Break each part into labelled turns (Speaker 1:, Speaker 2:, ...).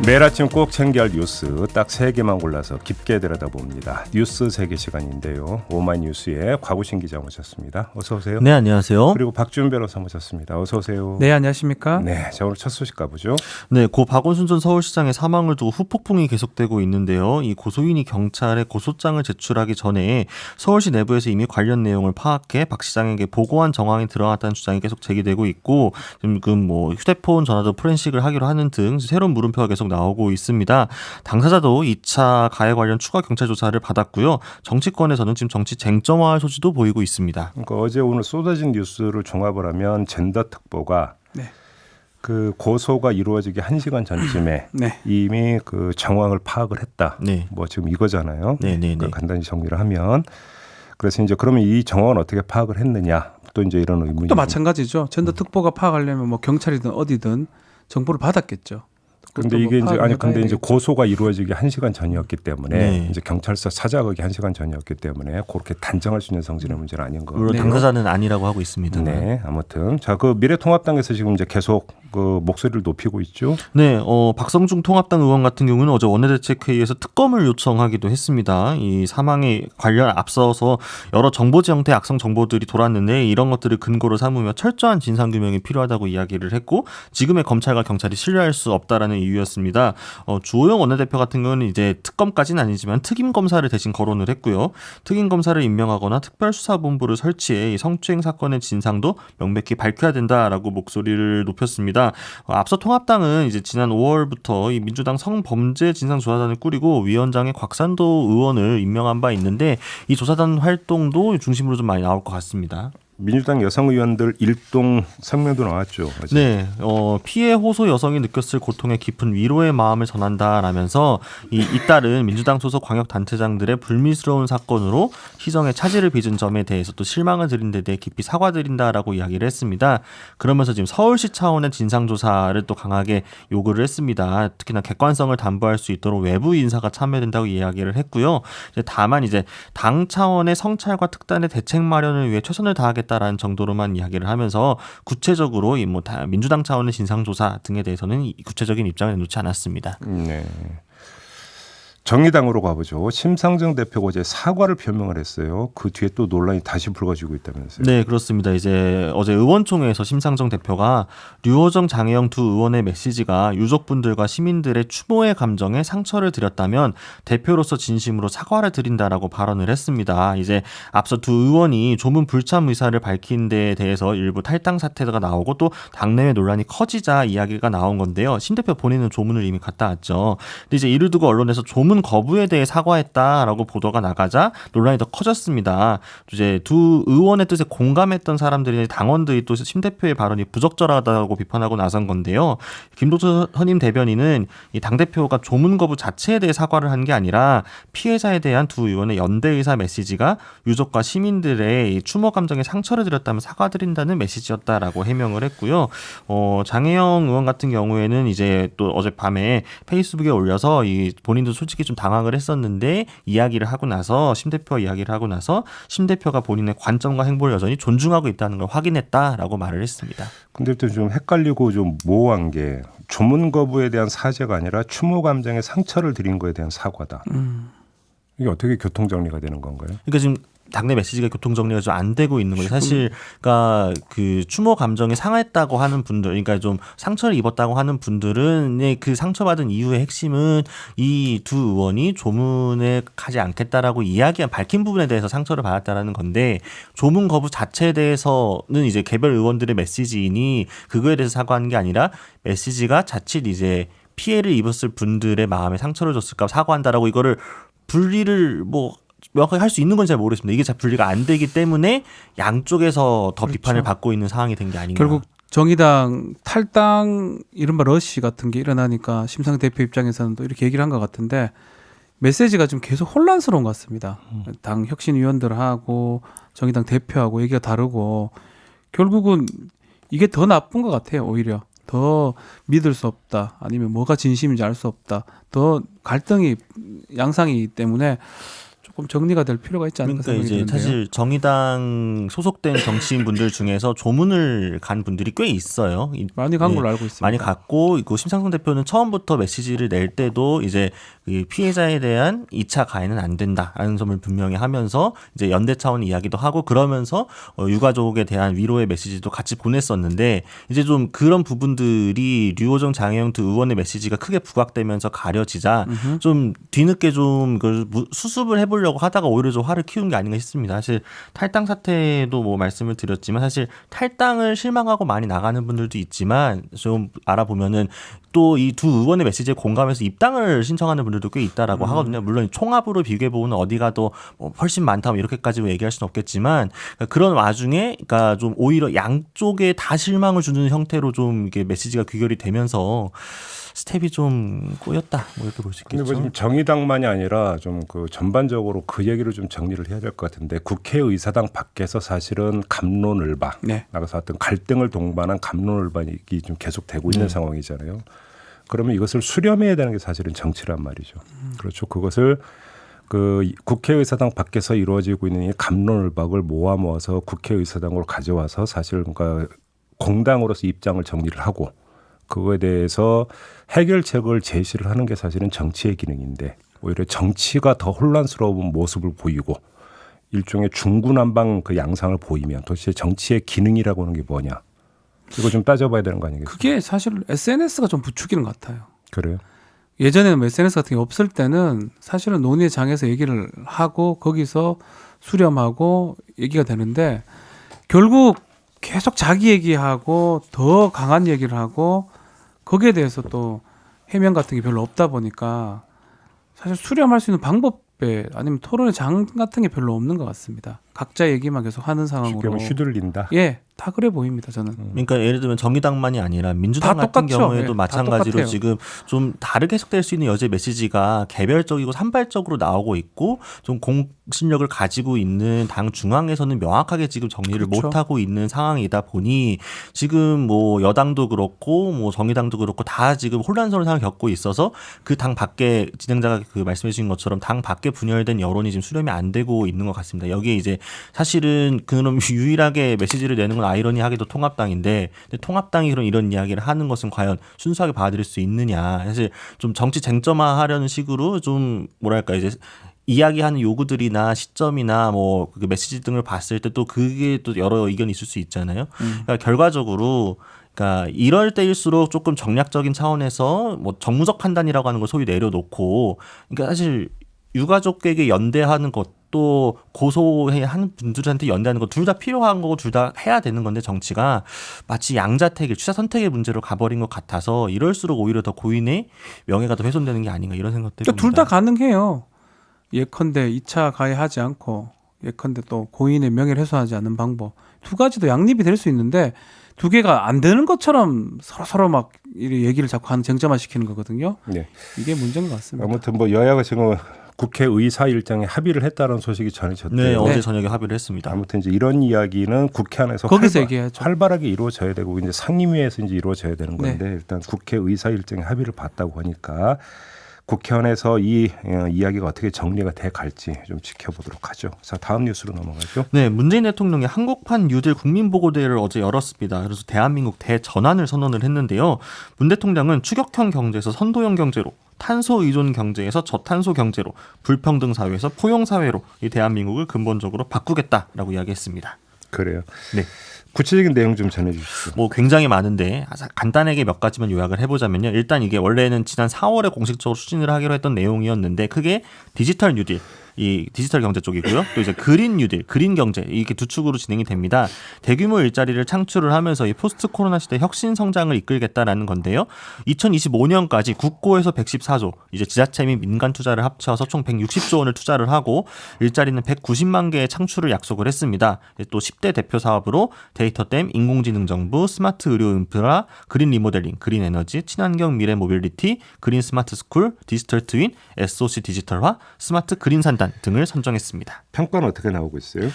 Speaker 1: 매일 아침 꼭 챙겨야 할 뉴스 딱 3개만 골라서 깊게 들여다봅니다. 뉴스 세계 시간인데요. 오마이뉴스의 곽우신 기자 모셨습니다. 어서 오세요.
Speaker 2: 네, 안녕하세요.
Speaker 1: 그리고 박지훈 변호사 모셨습니다. 어서 오세요.
Speaker 3: 네, 안녕하십니까?
Speaker 1: 네, 자 오늘 첫 소식 가보죠.
Speaker 2: 네, 고 박원순 전 서울시장의 사망을 두고 후폭풍이 계속되고 있는데요. 이 고소인이 경찰에 고소장을 제출하기 전에 서울시 내부에서 이미 관련 내용을 파악해 박 시장에게 보고한 정황이 들어갔다는 주장이 계속 제기되고 있고, 지금 뭐 휴대폰 전화도 포렌식을 하기로 하는 등 새로운 물음표가 계속 나오고 있습니다. 당사자도 2차 가해 관련 추가 경찰 조사를 받았고요. 정치권에서는 지금 정치 쟁점화할 소지도 보이고 있습니다.
Speaker 1: 그러니까 어제 오늘 쏟아진 뉴스를 종합을 하면 젠더 특보가
Speaker 3: 네.
Speaker 1: 그 고소가 이루어지기 1시간 전쯤에
Speaker 3: 네.
Speaker 1: 이미 그 정황을 파악을 했다.
Speaker 2: 네.
Speaker 1: 뭐 지금 이거잖아요.
Speaker 2: 네.
Speaker 1: 그러니까 간단히 정리를 하면 그래서 이제 그러면 이 정황을 어떻게 파악을 했느냐 또 이제 이런 의문이
Speaker 3: 또 마찬가지죠. 젠더 특보가 파악하려면 뭐 경찰이든 어디든 정보를 받았겠죠.
Speaker 1: 근데 이게 이제 근데 이제 고소가 이루어지기 1시간 전이었기 때문에
Speaker 2: 네.
Speaker 1: 이제 경찰서 찾아가기 1시간 전이었기 때문에 그렇게 단정할 수 있는 성질의 문제는 아닌 거.
Speaker 2: 물론
Speaker 3: 네.
Speaker 2: 당사자는 아니라고 하고 있습니다.
Speaker 1: 네, 아무튼 자 그 미래통합당에서 지금 이제 계속 그 목소리를 높이고 있죠.
Speaker 2: 네, 박성중 통합당 의원 같은 경우는 어제 원내대책회의에서 특검을 요청하기도 했습니다. 이 사망에 관련 앞서서 여러 정보지 형태 악성 정보들이 돌았는데 이런 것들을 근거로 삼으며 철저한 진상규명이 필요하다고 이야기를 했고 지금의 검찰과 경찰이 신뢰할 수 없다라는 이유였습니다. 주호영 원내대표 같은 경우는 이제 특검까지는 아니지만 특임 검사를 대신 거론을 했고요. 특임 검사를 임명하거나 특별수사본부를 설치해 이 성추행 사건의 진상도 명백히 밝혀야 된다라고 목소리를 높였습니다. 앞서 통합당은 이제 지난 5월부터 이 민주당 성범죄 진상조사단을 꾸리고 위원장의 곽산도 의원을 임명한 바 있는데 이 조사단 활동도 중심으로 좀 많이 나올 것 같습니다.
Speaker 1: 민주당 여성 의원들 일동 성명도 나왔죠. 어제.
Speaker 2: 네, 피해 호소 여성이 느꼈을 고통에 깊은 위로의 마음을 전한다라면서 잇따른 민주당 소속 광역단체장들의 불미스러운 사건으로 희정의 차질을 빚은 점에 대해서 또 실망을 드린 데 대해 깊이 사과드린다라고 이야기를 했습니다. 그러면서 지금 서울시 차원의 진상조사를 또 강하게 요구를 했습니다. 특히나 객관성을 담보할 수 있도록 외부 인사가 참여된다고 이야기를 했고요. 다만 이제 당 차원의 성찰과 특단의 대책 마련을 위해 최선을 다하겠다라는 정도로만 이야기를 하면서 구체적으로 이 뭐 민주당 차원의 진상조사 등에 대해서는 구체적인 입장을 내놓지 않았습니다.
Speaker 1: 네. 정의당으로 가보죠. 심상정 대표가 어제 사과를 표명을 했어요. 그 뒤에 또 논란이 다시 불거지고 있다면서요.
Speaker 2: 네, 그렇습니다. 이제 어제 의원총회에서 심상정 대표가 류호정, 장혜영 두 의원의 메시지가 유족분들과 시민들의 추모의 감정에 상처를 드렸다면 대표로서 진심으로 사과를 드린다라고 발언을 했습니다. 이제 앞서 두 의원이 조문 불참 의사를 밝힌 데에 대해서 일부 탈당 사태가 나오고 또 당내외 논란이 커지자 이야기가 나온 건데요. 심 대표 본인은 조문을 이미 갔다 왔죠. 근데 이제 이를 두고 언론에서 조문 거부에 대해 사과했다라고 보도가 나가자 논란이 더 커졌습니다. 이제 두 의원의 뜻에 공감했던 사람들이 당원들이 또 심 대표의 발언이 부적절하다고 비판하고 나선 건데요. 김도철 선임 대변인은 이 당 대표가 조문 거부 자체에 대해 사과를 한 게 아니라 피해자에 대한 두 의원의 연대 의사 메시지가 유족과 시민들의 추모 감정에 상처를 드렸다면 사과드린다는 메시지였다라고 해명을 했고요. 장혜영 의원 같은 경우에는 이제 또 어젯밤에 페이스북에 올려서 이 본인도 솔직히 좀 당황을 했었는데 이야기를 하고 나서 심 대표와 이야기를 하고 나서 심 대표가 본인의 관점과 행보를 여전히 존중하고 있다는 걸 확인했다라고 말을 했습니다.
Speaker 1: 근데 또 좀 헷갈리고 좀 모호한 게 조문 거부에 대한 사죄가 아니라 추모 감정에 상처를 드린 거에 대한 사과다. 이게 어떻게 교통 정리가 되는 건가요?
Speaker 2: 그러니까 지금 당내 메시지가 교통정리가 좀 안 되고 있는 거죠. 사실, 그러니까 그 추모 감정이 상했다고 하는 분들, 그러니까 좀 상처를 입었다고 하는 분들은 그 상처받은 이유의 핵심은 이 두 의원이 조문에 가지 않겠다라고 밝힌 부분에 대해서 상처를 받았다라는 건데 조문 거부 자체에 대해서는 이제 개별 의원들의 메시지이니 그거에 대해서 사과하는 게 아니라 메시지가 자칫 이제 피해를 입었을 분들의 마음에 상처를 줬을까 사과한다라고 이거를 분리를 뭐 명확하게 할 수 있는 건 잘 모르겠습니다. 이게 잘 분리가 안 되기 때문에 양쪽에서 더
Speaker 3: 그렇죠.
Speaker 2: 비판을 받고 있는 상황이 된 게 아닌가.
Speaker 3: 결국 정의당 탈당 이른바 러시 같은 게 일어나니까 심상 대표 입장에서는 또 이렇게 얘기를 한 것 같은데 메시지가 좀 계속 혼란스러운 것 같습니다. 당 혁신위원들하고 정의당 대표하고 얘기가 다르고 결국은 이게 더 나쁜 것 같아요. 오히려 더 믿을 수 없다. 아니면 뭐가 진심인지 알 수 없다. 더 갈등이 양상이기 때문에 조금 정리가 될 필요가 있지 않을까
Speaker 2: 그러니까
Speaker 3: 생각이
Speaker 2: 이제
Speaker 3: 드는데요.
Speaker 2: 사실 정의당 소속된 정치인분들 중에서 조문을 간 분들이 꽤 있어요.
Speaker 3: 많이 간
Speaker 2: 예,
Speaker 3: 걸로 알고 있습니다.
Speaker 2: 많이 갔고 그 심상정 대표는 처음부터 메시지를 낼 때도 이제 그 피해자에 대한 2차 가해는 안 된다라는 점을 분명히 하면서 이제 연대 차원 이야기도 하고 그러면서 유가족에 대한 위로의 메시지도 같이 보냈었는데 이제 좀 그런 부분들이 류호정 장혜영 두 의원의 메시지가 크게 부각되면서 가려지자 좀 뒤늦게 좀 그걸 수습을 해보려고 하다가 오히려 좀 화를 키운 게 아닌가 싶습니다. 사실 탈당 사태도 뭐 말씀을 드렸지만 사실 탈당을 실망하고 많이 나가는 분들도 있지만 좀 알아보면은 또 이 두 의원의 메시지에 공감해서 입당을 신청하는 분들도 꽤 있다라고 하거든요. 물론 총합으로 비교해 보면 어디가 더 훨씬 많다 뭐 이렇게까지 얘기할 수는 없겠지만 그런 와중에 그러니까 좀 오히려 양쪽에 다 실망을 주는 형태로 좀 이게 메시지가 귀결이 되면서 스텝이 좀 꼬였다 뭐 이렇게 볼 수
Speaker 1: 근데
Speaker 2: 있겠죠.
Speaker 1: 뭐 지금 정의당만이 아니라 좀 그 전반적으로 그 얘기를 좀 정리를 해야 될 것 같은데 국회의사당 밖에서 사실은 갑론을박
Speaker 3: 네.
Speaker 1: 나가서 어떤 갈등을 동반한 갑론을박이 좀 계속되고 있는 상황이잖아요. 그러면 이것을 수렴해야 되는 게 사실은 정치란 말이죠. 그렇죠. 그것을 그 국회의사당 밖에서 이루어지고 있는 이 갑론을박을 모아서 국회의사당으로 가져와서 사실 그러니까 공당으로서 입장을 정리를 하고 그거에 대해서 해결책을 제시를 하는 게 사실은 정치의 기능인데 오히려 정치가 더 혼란스러운 모습을 보이고 일종의 중구난방 그 양상을 보이면 도대체 정치의 기능이라고 하는 게 뭐냐. 이거 좀 따져봐야 되는 거 아니겠어요?
Speaker 3: 그게 사실 SNS가 좀 부추기는 것 같아요.
Speaker 1: 그래요?
Speaker 3: 예전에는 SNS 같은 게 없을 때는 사실은 논의의 장에서 얘기를 하고 거기서 수렴하고 얘기가 되는데 결국 계속 자기 얘기하고 더 강한 얘기를 하고 거기에 대해서 또 해명 같은 게 별로 없다 보니까 사실 수렴할 수 있는 방법에 아니면 토론의 장 같은 게 별로 없는 것 같습니다. 각자 얘기만 계속 하는
Speaker 1: 쉽게
Speaker 3: 상황으로.
Speaker 1: 하면 휘둘린다.
Speaker 3: 예, 다 그래 보입니다. 저는.
Speaker 2: 그러니까 예를 들면 정의당만이 아니라 민주당
Speaker 3: 다
Speaker 2: 같은
Speaker 3: 똑같죠.
Speaker 2: 경우에도
Speaker 3: 네,
Speaker 2: 마찬가지로
Speaker 3: 다 똑같아요.
Speaker 2: 지금 좀 다르게 해석될 수 있는 여제 메시지가 개별적이고 산발적으로 나오고 있고 좀 공신력을 가지고 있는 당 중앙에서는 명확하게 지금 정리를
Speaker 3: 그렇죠.
Speaker 2: 못하고 있는 상황이다 보니 지금 뭐 여당도 그렇고 뭐 정의당도 그렇고 다 지금 혼란스러운 상황을 겪고 있어서 그 당 밖에 진행자가 그 말씀해 주신 것처럼 당 밖에 분열된 여론이 지금 수렴이 안 되고 있는 것 같습니다. 여기에 이제 사실은 그럼 유일하게 메시지를 내는 건 아이러니하게도 통합당인데 근데 통합당이 그런 이런 이야기를 하는 것은 과연 순수하게 받아들일 수 있느냐. 사실 좀 정치 쟁점화하려는 식으로 좀 뭐랄까 이제 이야기하는 요구들이나 시점이나 뭐 그 메시지 등을 봤을 때 또 그게 또 여러 의견이 있을 수 있잖아요. 그러니까 결과적으로 그러니까 이럴 때일수록 조금 정략적인 차원에서 뭐 정무적 판단이라고 하는 걸 소위 내려놓고 그러니까 사실 유가족에게 연대하는 것도 고소하는 분들한테 연대하는 것 둘 다 필요한 거고 둘 다 해야 되는 건데 정치가 마치 양자택일 취사 선택의 문제로 가버린 것 같아서 이럴수록 오히려 더 고인의 명예가 더 훼손되는 게 아닌가 이런 생각도 해봅니다.
Speaker 3: 둘 다 가능해요. 예컨대 2차 가해하지 않고 예컨대 또 고인의 명예를 훼손하지 않는 방법 두 가지도 양립이 될 수 있는데 두 개가 안 되는 것처럼 서로 막 이 얘기를 자꾸 하는 쟁점화시키는 거거든요.
Speaker 1: 네.
Speaker 3: 이게 문제인 것 같습니다.
Speaker 1: 아무튼 뭐 여야가 지금 국회의사 일정에 합의를 했다는 소식이 전해졌대요.
Speaker 2: 네, 어제
Speaker 3: 네.
Speaker 2: 저녁에 합의를 했습니다.
Speaker 1: 아무튼 이제 이런 이야기는 국회 안에서
Speaker 3: 거기서 얘기하죠.
Speaker 1: 활발하게 이루어져야 되고 이제 상임위에서 이제 이루어져야 되는 건데
Speaker 3: 네.
Speaker 1: 일단 국회의사 일정에 합의를 봤다고 하니까 국회 안에서 이 이야기가 어떻게 정리가 돼 갈지 좀 지켜보도록 하죠. 자, 다음 뉴스로 넘어가죠.
Speaker 2: 네, 문재인 대통령이 한국판 뉴딜 국민보고대회를 어제 열었습니다. 그래서 대한민국 대전환을 선언을 했는데요. 문 대통령은 추격형 경제에서 선도형 경제로, 탄소 의존 경제에서 저탄소 경제로, 불평등 사회에서 포용 사회로 이 대한민국을 근본적으로 바꾸겠다라고 이야기했습니다.
Speaker 1: 그래요.
Speaker 2: 네.
Speaker 1: 구체적인 내용 좀 전해주시죠.
Speaker 2: 뭐 굉장히 많은데 간단하게 몇 가지만 요약을 해보자면요. 일단 이게 원래는 지난 4월에 공식적으로 추진을 하기로 했던 내용이었는데 크게 디지털 뉴딜, 이 디지털 경제 쪽이고요. 또 이제 그린 뉴딜, 그린 경제 이렇게 두 축으로 진행이 됩니다. 대규모 일자리를 창출을 하면서 이 포스트 코로나 시대 혁신 성장을 이끌겠다라는 건데요. 2025년까지 국고에서 114조, 이제 지자체 및 민간 투자를 합쳐서 총 160조 원을 투자를 하고 일자리는 190만 개의 창출을 약속을 했습니다. 또 10대 대표 사업으로 데이터댐, 인공지능 정부, 스마트 의료 인프라, 그린 리모델링, 그린 에너지, 친환경 미래 모빌리티, 그린 스마트 스쿨, 디지털 트윈, SOC 디지털화, 스마트 그린 산단 결단 등을 선정했습니다.
Speaker 1: 평가는 어떻게 나오고 있어요?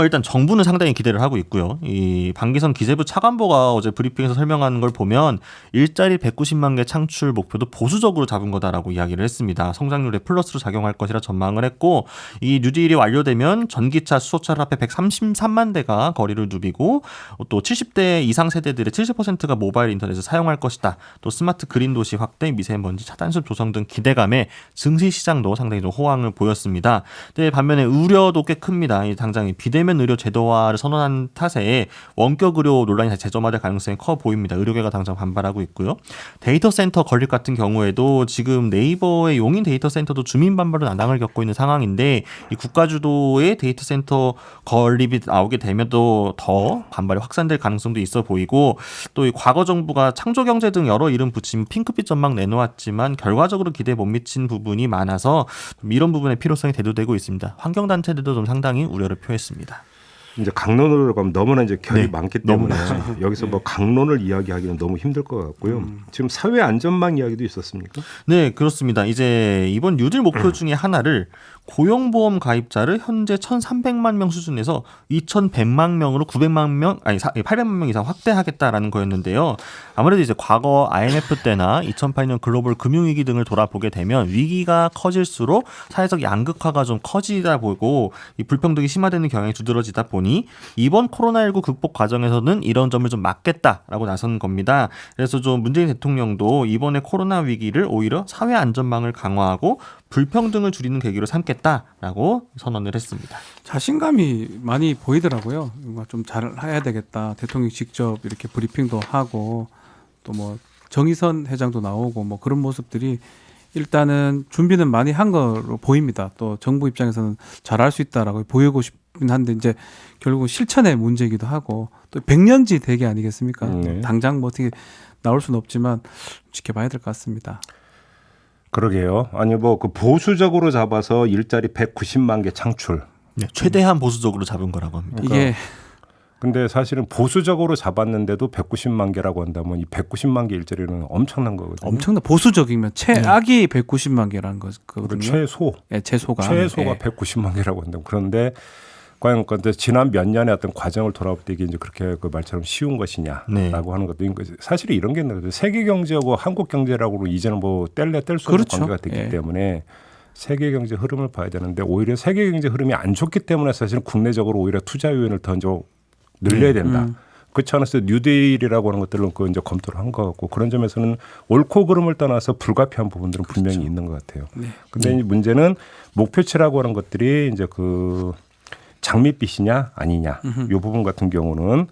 Speaker 2: 일단 정부는 상당히 기대를 하고 있고요. 이 방기선 기재부 차관보가 어제 브리핑에서 설명하는 걸 보면 일자리 190만 개 창출 목표도 보수적으로 잡은 거다라고 이야기를 했습니다. 성장률에 플러스로 작용할 것이라 전망을 했고 이 뉴딜이 완료되면 전기차, 수소차를 합해 133만 대가 거리를 누비고 또 70대 이상 세대들의 70%가 모바일 인터넷을 사용할 것이다. 또 스마트 그린 도시 확대, 미세먼지 차단습 조성 등 기대감에 증시 시장도 상당히 좀 호황을 보였습니다. 근데 반면에 우려도 꽤 큽니다. 당장 비대면 의료 제도화를 선언한 탓에 원격 의료 논란이 다시 재점화될 가능성이 커 보입니다. 의료계가 당장 반발하고 있고요. 데이터 센터 건립 같은 경우에도 지금 네이버의 용인 데이터 센터도 주민 반발로 난항을 겪고 있는 상황인데 이 국가 주도의 데이터 센터 건립이 나오게 되면 또 더 반발이 확산될 가능성도 있어 보이고 또 이 과거 정부가 창조경제 등 여러 이름 붙인 핑크빛 전망 내놓았지만 결과적으로 기대에 못 미친 부분이 많아서 좀 이런 부분의 필요성이 대두되고 있습니다. 환경단체들도 좀 상당히 우려를 표했습니다.
Speaker 1: 이제 강론으로 가면 너무나 이제 결이
Speaker 2: 네,
Speaker 1: 많기 때문에 여기서 뭐 강론을 이야기하기는 너무 힘들 것 같고요. 지금 사회 안전망 이야기도 있었습니까?
Speaker 2: 네, 그렇습니다. 이제 이번 뉴딜 목표 중에 하나를 고용보험 가입자를 현재 1,300만 명 수준에서 2,100만 명으로 900만 명, 800만 명 이상 확대하겠다라는 거였는데요. 아무래도 이제 과거 IMF 때나 2008년 글로벌 금융위기 등을 돌아보게 되면 위기가 커질수록 사회적 양극화가 좀 커지다 보고 이 불평등이 심화되는 경향이 두드러지다 보니 이번 코로나19 극복 과정에서는 이런 점을 좀 막겠다라고 나선 겁니다. 그래서 좀 문재인 대통령도 이번에 코로나 위기를 오히려 사회 안전망을 강화하고 불평등을 줄이는 계기로 삼겠다라고 선언을 했습니다.
Speaker 3: 자신감이 많이 보이더라고요. 좀 잘해야 되겠다. 대통령이 직접 이렇게 브리핑도 하고 또 뭐 정의선 회장도 나오고 뭐 그런 모습들이 일단은 준비는 많이 한 거로 보입니다. 또 정부 입장에서는 잘할 수 있다라고 보이고 싶긴 한데 이제 결국 실천의 문제이기도 하고 또 100년지 대계 아니겠습니까?
Speaker 1: 네.
Speaker 3: 당장 뭐 어떻게 나올 수는 없지만 지켜봐야 될 것 같습니다.
Speaker 1: 그러게요. 아니 뭐 그 보수적으로 잡아서 일자리 190만 개 창출.
Speaker 2: 네, 최대한 보수적으로 잡은 거라고 합니다.
Speaker 3: 이게
Speaker 1: 근데 사실은 보수적으로 잡았는데도 190만 개라고 한다면 이 190만 개 일자리는 엄청난 거거든요.
Speaker 3: 엄청나 보수적이면 최악이 190만 개라는 거거든요.
Speaker 1: 그리고 최소.
Speaker 3: 예, 최소가 예.
Speaker 1: 190만 개라고 한다고. 그런데 과연 근데 지난 몇 년의 어떤 과정을 돌아볼 때 이게 이제 그렇게 그 말처럼 쉬운 것이냐라고
Speaker 2: 네.
Speaker 1: 하는 것도 사실 이런 게 있는 거죠. 세계 경제하고 한국 경제라고 이제는 뭐 뗄래 뗄 수 없는
Speaker 3: 그렇죠.
Speaker 1: 관계가 됐기
Speaker 3: 예.
Speaker 1: 때문에 세계 경제 흐름을 봐야 되는데 오히려 세계 경제 흐름이 안 좋기 때문에 사실 국내적으로 오히려 투자 요인을 더 늘려야 된다. 그렇지 않았어요. 뉴딜이라고 하는 것들은 그 이제 검토를 한 것 같고 그런 점에서는 옳고 그름을 떠나서 불가피한 부분들은 분명히 있는 것 같아요.
Speaker 3: 네.
Speaker 1: 근데 이 문제는 목표치라고 하는 것들이 이제 그 장밋빛이냐 아니냐 이 부분 같은 경우는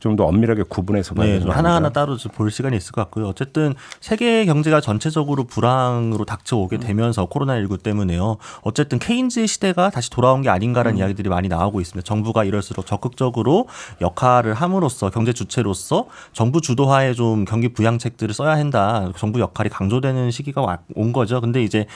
Speaker 1: 좀 더 엄밀하게 구분해서 봐야
Speaker 2: 네,
Speaker 1: 되는
Speaker 2: 좀 하나하나 따로 좀 볼 시간이 있을 것 같고요. 어쨌든 세계 경제가 전체적으로 불황으로 닥쳐오게 되면서 코로나19 때문에요. 어쨌든 케인즈 시대가 다시 돌아온 게 아닌가라는 이야기들이 많이 나오고 있습니다. 정부가 이럴수록 적극적으로 역할을 함으로써 경제 주체로서 정부 주도하에 좀 경기 부양책들을 써야 한다. 정부 역할이 강조되는 시기가 온 거죠. 근데 이제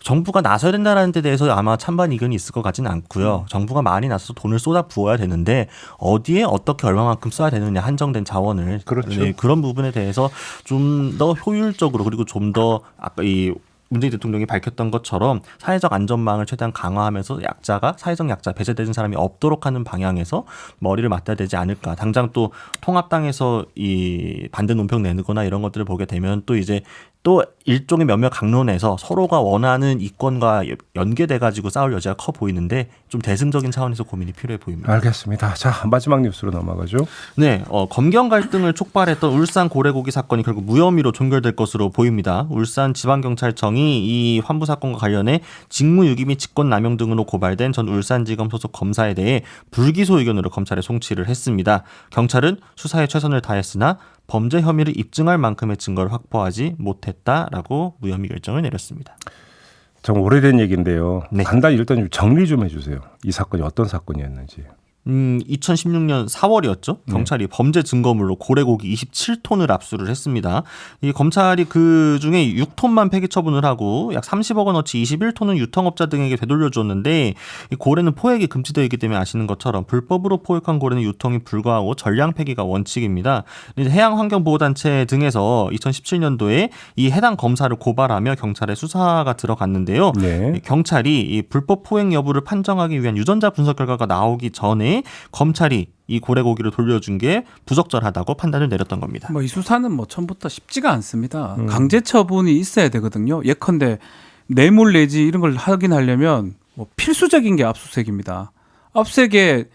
Speaker 2: 정부가 나서야 된다는 데 대해서 아마 찬반 이견이 있을 것 같지는 않고요. 정부가 많이 나서서 돈을 쏟아 부어야 되는데 어디에 어떻게 얼마만큼 써야 되느냐 한정된 자원을
Speaker 1: 그렇죠.
Speaker 2: 네, 그런 부분에 대해서 좀 더 효율적으로 그리고 좀 더 아까 이 문재인 대통령이 밝혔던 것처럼 사회적 안전망을 최대한 강화하면서 약자가 사회적 약자 배제되는 사람이 없도록 하는 방향에서 머리를 맞대야 되지 않을까. 당장 또 통합당에서 이 반대 논평 내거나 이런 것들을 보게 되면 또 이제 또 일종의 몇몇 강론에서 서로가 원하는 이권과 연계돼 가지고 싸울 여지가 커 보이는데 좀 대승적인 차원에서 고민이 필요해 보입니다.
Speaker 1: 알겠습니다. 자 마지막 뉴스로 넘어가죠.
Speaker 2: 네, 검경 갈등을 촉발했던 울산 고래고기 사건이 결국 무혐의로 종결될 것으로 보입니다. 울산 지방경찰청이 이 환부 사건과 관련해 직무유기 및 직권남용 등으로 고발된 전 울산지검 소속 검사에 대해 불기소 의견으로 검찰에 송치를 했습니다. 경찰은 수사에 최선을 다했으나 범죄 혐의를 입증할 만큼의 증거를 확보하지 못했다라고 무혐의 결정을 내렸습니다.
Speaker 1: 좀 오래된 얘기인데요.
Speaker 2: 네.
Speaker 1: 간단히 일단 좀 정리 좀 해주세요. 이 사건이 어떤 사건이었는지.
Speaker 2: 2016년 4월이었죠. 경찰이 범죄 증거물로 고래고기 27톤을 압수를 했습니다. 이 검찰이 그 중에 6톤만 폐기 처분을 하고 약 30억 원어치 21톤은 유통업자 등에게 되돌려줬는데 이 고래는 포획이 금지되어 있기 때문에 아시는 것처럼 불법으로 포획한 고래는 유통이 불가하고 전량 폐기가 원칙입니다. 이제 해양환경보호단체 등에서 2017년도에 이 해당 검사를 고발하며 경찰에 수사가 들어갔는데요.
Speaker 1: 네.
Speaker 2: 경찰이 이 불법 포획 여부를 판정하기 위한 유전자 분석 결과가 나오기 전에 검찰이 이 고래고기를 돌려준 게 부적절하다고 판단을 내렸던 겁니다.
Speaker 3: 뭐 이 수사는 뭐 처음부터 쉽지가 않습니다. 강제 처분이 있어야 되거든요. 예컨대 뇌물 내지 이런 걸 확인하려면 뭐 필수적인 게 압수수색입니다. 압수수색의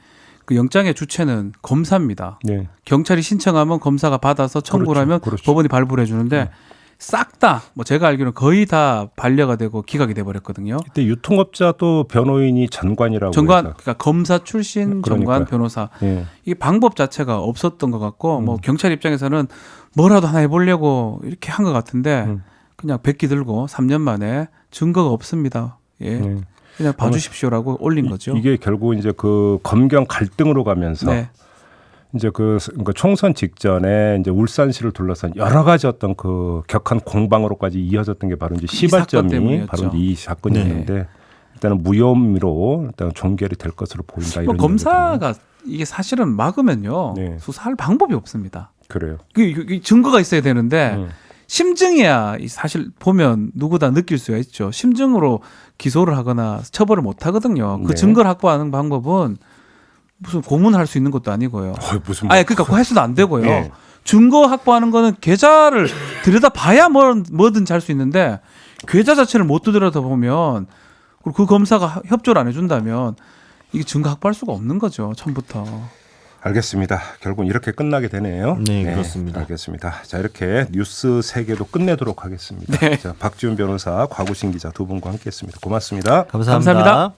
Speaker 3: 그 영장의 주체는 검사입니다.
Speaker 1: 네.
Speaker 3: 경찰이 신청하면 검사가 받아서 청구를 하면
Speaker 1: 그렇죠.
Speaker 3: 법원이 발부를 해주는데 싹 다 뭐 제가 알기로는 거의 다 반려가 되고 기각이 돼버렸거든요.
Speaker 1: 그때 유통업자도 변호인이 전관이라고
Speaker 3: 전관
Speaker 1: 해서.
Speaker 3: 그러니까 검사 출신 전관
Speaker 1: 그러니까요.
Speaker 3: 변호사
Speaker 1: 예.
Speaker 3: 이게 방법 자체가 없었던 것 같고 뭐 경찰 입장에서는 뭐라도 하나 해보려고 이렇게 한 것 같은데 그냥 백기 들고 3년 만에 증거가 없습니다. 예. 그냥 봐주십시오라고 올린 거죠.
Speaker 1: 이게 결국 이제 그 검경 갈등으로 가면서
Speaker 3: 네.
Speaker 1: 이제 그러니까 총선 직전에 이제 울산시를 둘러싼 여러 가지 어떤 그 격한 공방으로까지 이어졌던 게 바로 이제
Speaker 3: 사건
Speaker 1: 시발점이
Speaker 3: 때문이었죠.
Speaker 1: 바로 이제 이 사건이었는데 일단은 무혐의로 일단 종결이 될 것으로 보인다 이런.
Speaker 3: 뭐 검사가 이게 사실은 막으면요
Speaker 1: 네.
Speaker 3: 수사할 방법이 없습니다.
Speaker 1: 그래요.
Speaker 3: 그 증거가 있어야 되는데 심증이야 사실 보면 누구 다 느낄 수가 있죠. 심증으로 기소를 하거나 처벌을 못 하거든요. 그
Speaker 1: 네.
Speaker 3: 증거를 확보하는 방법은 무슨 고문할 수 있는 것도 아니고요.
Speaker 1: 무슨
Speaker 3: 아예 그러니까 그거 해서도 안 되고요.
Speaker 1: 예.
Speaker 3: 증거 확보하는 거는 계좌를 들여다 봐야 뭐든지 할 수 있는데 계좌 자체를 못 들여다 보면 그리고 그 검사가 협조를 안 해준다면 이게 증거 확보할 수가 없는 거죠. 처음부터.
Speaker 1: 알겠습니다. 결국은 이렇게 끝나게 되네요.
Speaker 2: 네, 그렇습니다.
Speaker 1: 알겠습니다. 자, 이렇게 뉴스 3개도 끝내도록 하겠습니다.
Speaker 3: 네.
Speaker 1: 자, 박지훈 변호사, 곽우신 기자 두 분과 함께했습니다. 고맙습니다.
Speaker 2: 감사합니다.
Speaker 3: 감사합니다.